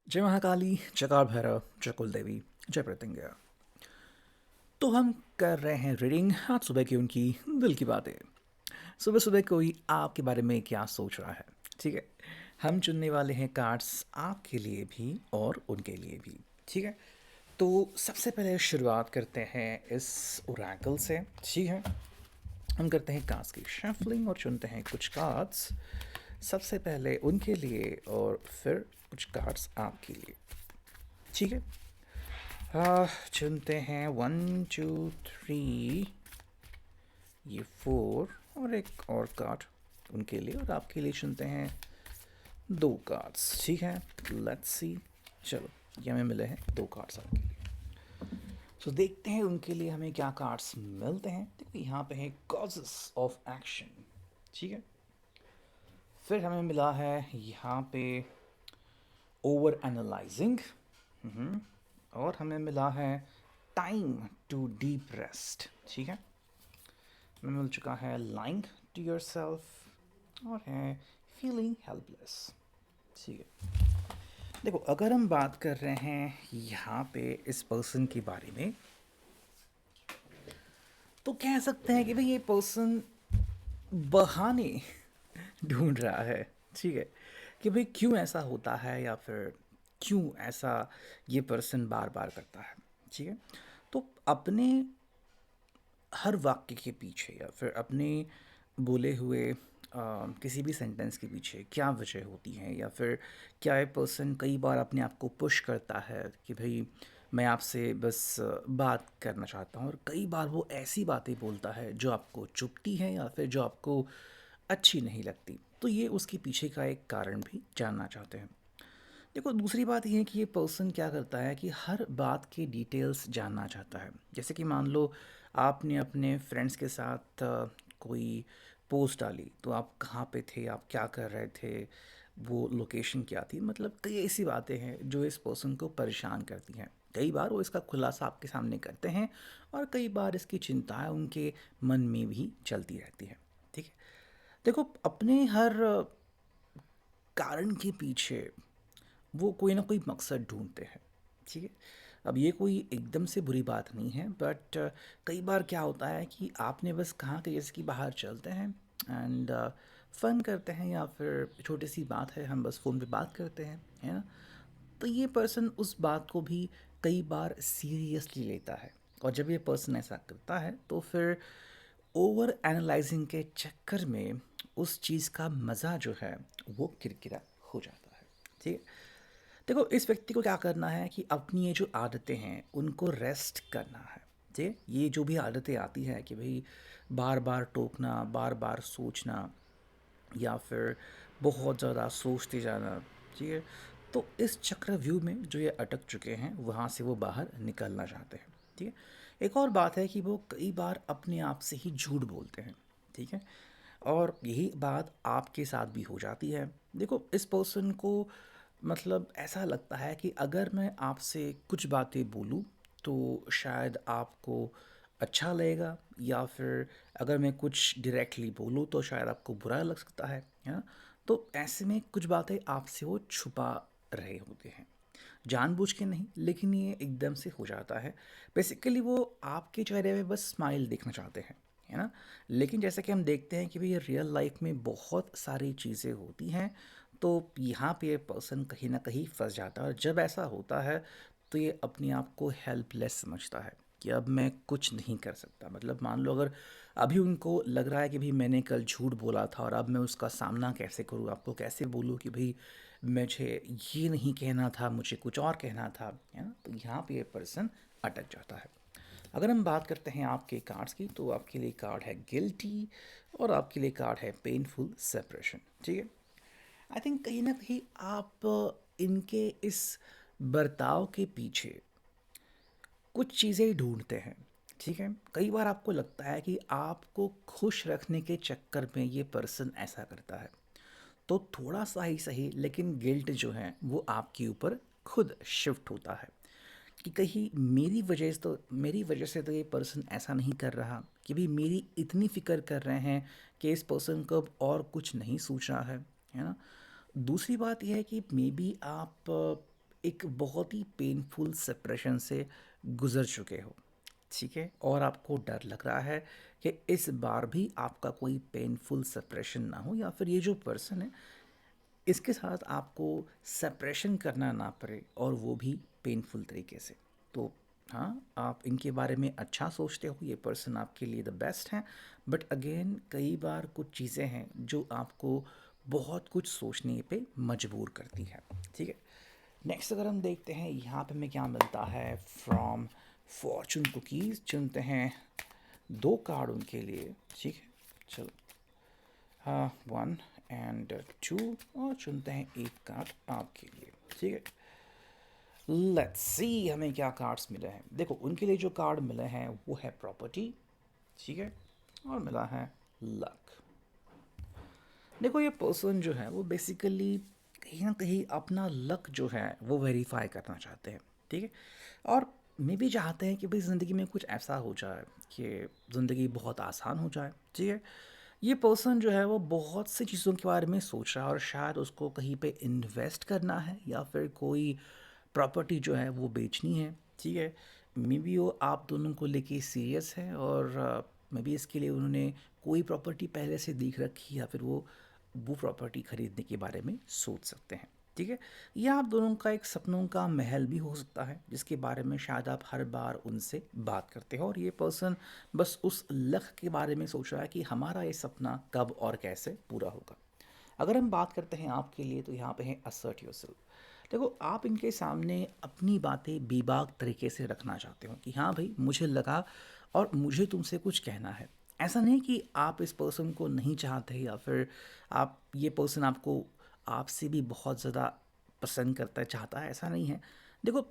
जय महाकाली, जय भैरव, जय कुल देवी, जय प्रत्यंगा। तो हम कर रहे हैं रीडिंग आज सुबह की उनकी दिल की बातें। सुबह सुबह कोई आपके बारे में क्या सोच रहा है। ठीक है, हम चुनने वाले हैं कार्ड्स आपके लिए भी और उनके लिए भी। ठीक है, तो सबसे पहले शुरुआत करते हैं इस ओरेकल से। ठीक है, हम करते हैं कार्ड्स की शफलिंग और चुनते हैं कुछ कार्ड्स सबसे पहले उनके लिए और फिर कुछ कार्ड्स आपके लिए। ठीक है, चुनते हैं 1 2 3, ये 4 और एक और कार्ड उनके लिए और आपके लिए चुनते हैं 2 कार्ड्स। ठीक है, लेट्स सी। चलो, ये हमें मिले हैं 2 कार्ड्स आपके लिए। तो देखते हैं उनके लिए हमें क्या कार्ड्स मिलते हैं। देखो यहाँ पे है कॉजेस ऑफ एक्शन। ठीक है, फिर हमें मिला है यहाँ पे ओवर एनालाइजिंग, और हमें मिला है टाइम टू डीप रेस्ट। ठीक है, हमें मिल चुका है लाइंग टू योर सेल्फ और है फीलिंग हेल्पलेस। ठीक है, देखो अगर हम बात कर रहे हैं यहाँ पे इस पर्सन के बारे में, तो कह सकते हैं कि भाई ये पर्सन बहाने ढूंढ रहा है। ठीक है, कि भाई क्यों ऐसा होता है या फिर क्यों ऐसा ये पर्सन बार बार करता है। ठीक है, तो अपने हर वाक्य के पीछे या फिर अपने बोले हुए किसी भी सेंटेंस के पीछे क्या वजह होती है, या फिर क्या ये पर्सन कई बार अपने आप को पुश करता है कि भाई मैं आपसे बस बात करना चाहता हूँ, और कई बार वो ऐसी बातें बोलता है जो आपको चुभती हैं या फिर जो आपको अच्छी नहीं लगती। तो ये उसके पीछे का एक कारण भी जानना चाहते हैं। देखो दूसरी बात ये है कि ये पर्सन क्या करता है कि हर बात की डिटेल्स जानना चाहता है। जैसे कि मान लो आपने अपने फ्रेंड्स के साथ कोई पोस्ट डाली, तो आप कहाँ पे थे, आप क्या कर रहे थे, वो लोकेशन क्या थी। मतलब कई ऐसी बातें हैं जो इस पर्सन को परेशान करती हैं। कई बार वो इसका खुलासा आपके सामने करते हैं और कई बार इसकी चिंताएं उनके मन में भी चलती रहती है। ठीक है, देखो अपने हर कारण के पीछे वो कोई ना कोई मकसद ढूंढते हैं। ठीक है, अब ये कोई एकदम से बुरी बात नहीं है, बट कई बार क्या होता है कि आपने बस कहा कि जैसे कि बाहर चलते हैं एंड फ़न करते हैं, या फिर छोटी सी बात है हम बस फ़ोन पे बात करते हैं, है ना। तो ये पर्सन उस बात को भी कई बार सीरियसली लेता है, और जब ये पर्सन ऐसा करता है तो फिर ओवर एनालाइजिंग के चक्कर में उस चीज़ का मज़ा जो है वो किरकिरा हो जाता है। ठीक है, देखो इस व्यक्ति को क्या करना है कि अपनी ये जो आदतें हैं उनको रेस्ट करना है। ठीक है, ये जो भी आदतें आती है कि भाई बार बार टोकना, बार बार सोचना, या फिर बहुत ज़्यादा सोचते जाना। ठीक है, तो इस चक्रव्यूह में जो ये अटक चुके हैं वहाँ से वो बाहर निकलना चाहते हैं। ठीक है, एक और बात है कि वो कई बार अपने आप से ही झूठ बोलते हैं। ठीक है, और यही बात आपके साथ भी हो जाती है। देखो इस पर्सन को मतलब ऐसा लगता है कि अगर मैं आपसे कुछ बातें बोलूँ तो शायद आपको अच्छा लगेगा, या फिर अगर मैं कुछ डायरेक्टली बोलूँ तो शायद आपको बुरा लग सकता है ना। तो ऐसे में कुछ बातें आपसे वो छुपा रहे होते हैं, जानबूझ के नहीं, लेकिन ये एकदम से हो जाता है। बेसिकली वो आपके चेहरे पे बस स्माइल देखना चाहते हैं, है ना। लेकिन जैसे कि हम देखते हैं कि भाई रियल लाइफ में बहुत सारी चीज़ें होती हैं, तो यहाँ पे ये पर्सन कहीं ना कहीं फंस जाता है, और जब ऐसा होता है तो ये अपने आप को हेल्पलेस समझता है कि अब मैं कुछ नहीं कर सकता। मतलब मान लो अगर अभी उनको लग रहा है कि भाई मैंने कल झूठ बोला था और अब मैं उसका सामना कैसे करूँ, आपको कैसे बोलूँ कि भाई मुझे ये नहीं कहना था, मुझे कुछ और कहना था, है ना। तो यहाँ पे ये पर्सन अटक जाता है। अगर हम बात करते हैं आपके कार्ड्स की, तो आपके लिए कार्ड है गिल्टी और आपके लिए कार्ड है पेनफुल सेपरेशन। ठीक है, आई थिंक कहीं ना कहीं आप इनके इस बर्ताव के पीछे कुछ चीज़ें ढूंढते हैं। ठीक है, कई बार आपको लगता है कि आपको खुश रखने के चक्कर में ये पर्सन ऐसा करता है, तो थोड़ा सा ही सही लेकिन गिल्ट जो है वो आपके ऊपर खुद शिफ्ट होता है कि कहीं मेरी वजह से तो ये पर्सन ऐसा नहीं कर रहा, कि भी मेरी इतनी फ़िक्र कर रहे हैं कि इस पर्सन को अब और कुछ नहीं सोच रहा है ना। दूसरी बात यह है कि मे बी आप एक बहुत ही पेनफुल सेपरेशन से गुजर चुके हो, ठीक है, और आपको डर लग रहा है कि इस बार भी आपका कोई पेनफुल सेपरेशन ना हो, या फिर ये जो पर्सन है इसके साथ आपको सेपरेशन करना ना पड़े, और वो भी पेनफुल तरीके से। तो हाँ, आप इनके बारे में अच्छा सोचते हो, ये पर्सन आपके लिए द बेस्ट हैं। बट अगेन कई बार कुछ चीज़ें हैं जो आपको बहुत कुछ सोचने पे मजबूर करती है, ठीक है। नेक्स्ट अगर हम देखते हैं यहाँ पे हमें क्या मिलता है, फ्रॉम फॉर्चून कुकीज़ चुनते हैं दो कार्ड उनके लिए, ठीक है। चलो, हाँ, 1 और 2, और चुनते हैं एक कार्ड आपके लिए, ठीक है। लेट्स सी हमें क्या कार्ड्स मिले हैं। देखो, उनके लिए जो कार्ड मिले हैं वो है प्रॉपर्टी, ठीक है, और मिला है लक। देखो, ये पर्सन जो है वो बेसिकली कहीं ना कहीं अपना लक जो है वो वेरीफाई करना चाहते हैं, ठीक है। और मे भी चाहते हैं कि भाई ज़िंदगी में कुछ ऐसा हो जाए कि ज़िंदगी बहुत आसान हो जाए, ठीक है। ये पर्सन जो है वो बहुत सी चीज़ों के बारे में सोच रहा है, और शायद उसको कहीं पे इन्वेस्ट करना है या फिर कोई प्रॉपर्टी जो है वो बेचनी है, ठीक है। मे बी वो आप दोनों को लेके सीरियस है, और मे बी इसके लिए उन्होंने कोई प्रॉपर्टी पहले से देख रखी है, या फिर वो प्रॉपर्टी खरीदने के बारे में सोच सकते हैं, ठीक है। या आप दोनों का एक सपनों का महल भी हो सकता है, जिसके बारे में शायद आप हर बार उनसे बात करते हो, और ये पर्सन बस उस लक्ष्य के बारे में सोच रहा है कि हमारा ये सपना कब और कैसे पूरा होगा। अगर हम बात करते हैं आपके लिए, तो यहाँ पे है असर्ट योरसेल्फ। देखो, आप इनके सामने अपनी बातें बेबाक तरीके से रखना चाहते हो कि हाँ भाई, मुझे लगा और मुझे तुमसे कुछ कहना है। ऐसा नहीं कि आप इस पर्सन को नहीं चाहते, या फिर आप ये पर्सन आपको आपसे भी बहुत ज़्यादा पसंद करता है, चाहता है, ऐसा नहीं है। देखो,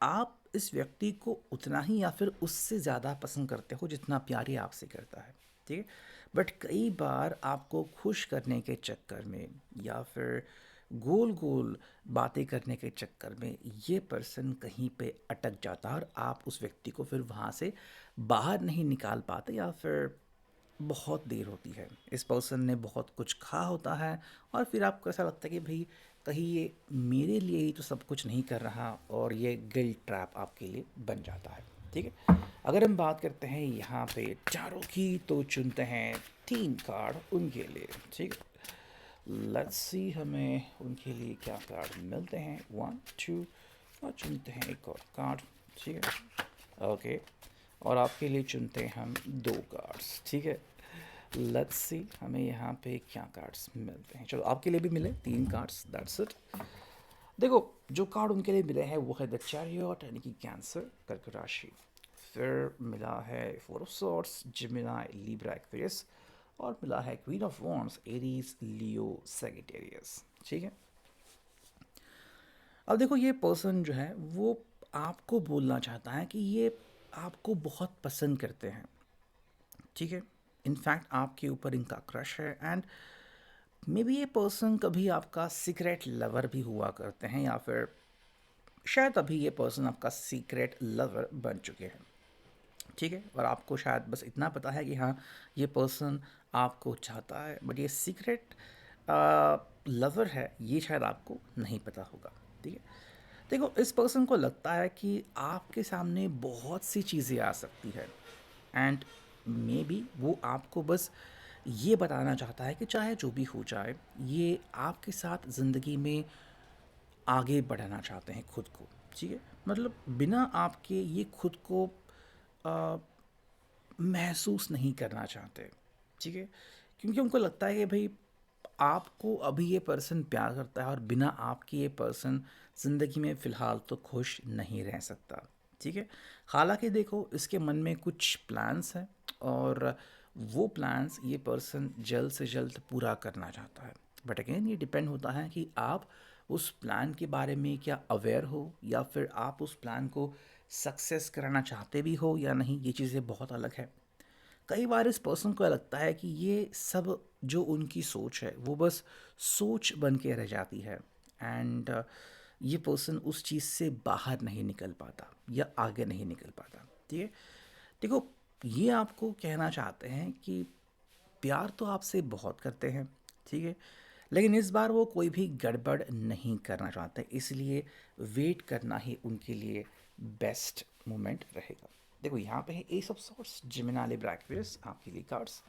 आप इस व्यक्ति को उतना ही या फिर उससे ज़्यादा पसंद करते हो जितना प्यार ये आपसे करता है, ठीक है। बट कई बार आपको खुश करने के चक्कर में, या फिर गोल गोल बातें करने के चक्कर में, ये पर्सन कहीं पे अटक जाता है, और आप उस व्यक्ति को फिर वहाँ से बाहर नहीं निकाल पाते, या फिर बहुत देर होती है। इस पर्सन ने बहुत कुछ कहा होता है, और फिर आपको ऐसा लगता है कि भाई कहीं ये मेरे लिए ही तो सब कुछ नहीं कर रहा, और ये गिल्ट ट्रैप आपके लिए बन जाता है, ठीक है। अगर हम बात करते हैं यहाँ पे चारों की, तो चुनते हैं 3 कार्ड उनके लिए, ठीक है। लेट्स सी हमें उनके लिए क्या कार्ड मिलते हैं, 1 2, और चुनते हैं एक और कार्ड, ठीक है, ओके। और आपके लिए चुनते हैं हम 2 कार्ड्स, ठीक है। लेट्स सी हमें यहाँ पे क्या कार्ड्स मिलते हैं। चलो, आपके लिए भी मिले 3 कार्ड्स, दैट्स इट। देखो, जो कार्ड उनके लिए मिले हैं वो है द चैरियट, यानी कि कैंसर, कर्क राशि। फिर मिला है 4 ऑफ सॉर्ड्स, जिमिनाई, लिब्रा, एक्वेरियस, और मिला है queen of wands, Aries, Leo, Sagittarius, ठीक है। अब देखो, ये पर्सन जो है वो आपको बोलना चाहता है कि ये आपको बहुत पसंद करते हैं, ठीक है। इनफैक्ट आपके ऊपर इनका क्रश है, एंड मे बी ये पर्सन कभी आपका सीक्रेट लवर भी हुआ करते हैं, या फिर शायद अभी ये पर्सन आपका सीक्रेट लवर बन चुके हैं, ठीक है। और आपको शायद बस इतना पता है कि हाँ, ये पर्सन आपको चाहता है, बट ये सीक्रेट लवर है ये शायद आपको नहीं पता होगा, ठीक है। देखो, इस पर्सन को लगता है कि आपके सामने बहुत सी चीज़ें आ सकती है, एंड मे बी वो आपको बस ये बताना चाहता है कि चाहे जो भी हो जाए, ये आपके साथ ज़िंदगी में आगे बढ़ाना चाहते हैं खुद को, ठीक है। मतलब बिना आपके ये खुद को आ, महसूस नहीं करना चाहते, ठीक है। क्योंकि उनको लगता है कि भाई आपको अभी ये पर्सन प्यार करता है, और बिना आपके ये पर्सन ज़िंदगी में फ़िलहाल तो खुश नहीं रह सकता, ठीक है। हालांकि देखो, इसके मन में कुछ प्लान्स हैं, और वो प्लान्स ये पर्सन जल्द से जल्द पूरा करना चाहता है। बट अगेन ये डिपेंड होता है कि आप उस प्लान के बारे में क्या अवेयर हो, या फिर आप उस प्लान को सक्सेस कराना चाहते भी हो या नहीं, ये चीज़ें बहुत अलग है। कई बार इस पर्सन को लगता है कि ये सब जो उनकी सोच है वो बस सोच बन के रह जाती है, एंड ये पर्सन उस चीज़ से बाहर नहीं निकल पाता या आगे नहीं निकल पाता, ठीक है। देखो, ये आपको कहना चाहते हैं कि प्यार तो आपसे बहुत करते हैं, ठीक है, लेकिन इस बार वो कोई भी गड़बड़ नहीं करना चाहते, इसलिए वेट करना ही उनके लिए बेस्ट मोमेंट रहेगा। देखो यहाँ पे है ace of swords, Gemini Libra Aquarius आपके लिए कार्ड्स।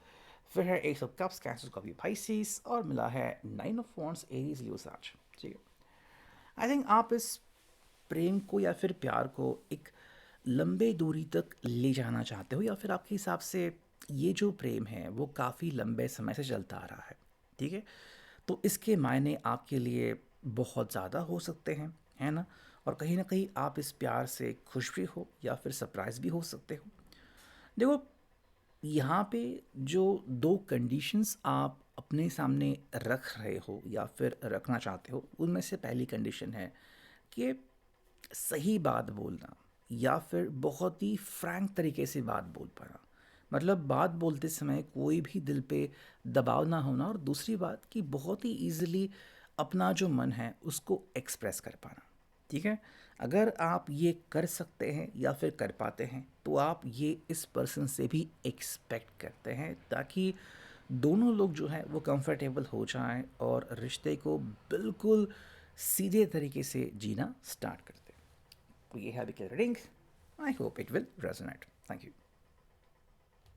फिर है ace of cups, cancer Scorpio Pisces, और मिला है nine of wands, Aries Leo सार्च। ठीक है, आई थिंक आप इस प्रेम को या फिर प्यार को एक लंबे दूरी तक ले जाना चाहते हो, या फिर आपके हिसाब से ये जो प्रेम है वो काफ़ी लंबे समय से चलता आ रहा है। ठीक है, तो इसके मायने आपके लिए बहुत ज़्यादा हो सकते हैं, है ना। और कहीं ना कहीं आप इस प्यार से खुश भी हो या फिर सरप्राइज भी हो सकते हो। देखो, यहाँ पे जो दो कंडीशंस आप अपने सामने रख रहे हो या फिर रखना चाहते हो, उनमें से पहली कंडीशन है कि सही बात बोलना या फिर बहुत ही फ्रैंक तरीके से बात बोल पाना। मतलब बात बोलते समय कोई भी दिल पे दबाव ना होना, और दूसरी बात कि बहुत ही ईजिली अपना जो मन है उसको एक्सप्रेस कर पाना। ठीक है, अगर आप ये कर सकते हैं या फिर कर पाते हैं तो आप ये इस पर्सन से भी एक्सपेक्ट करते हैं, ताकि दोनों लोग जो है वो कंफर्टेबल हो जाएं और रिश्ते को बिल्कुल सीधे तरीके से जीना स्टार्ट करते हैं। We have a ring. I hope it will resonate. Thank you.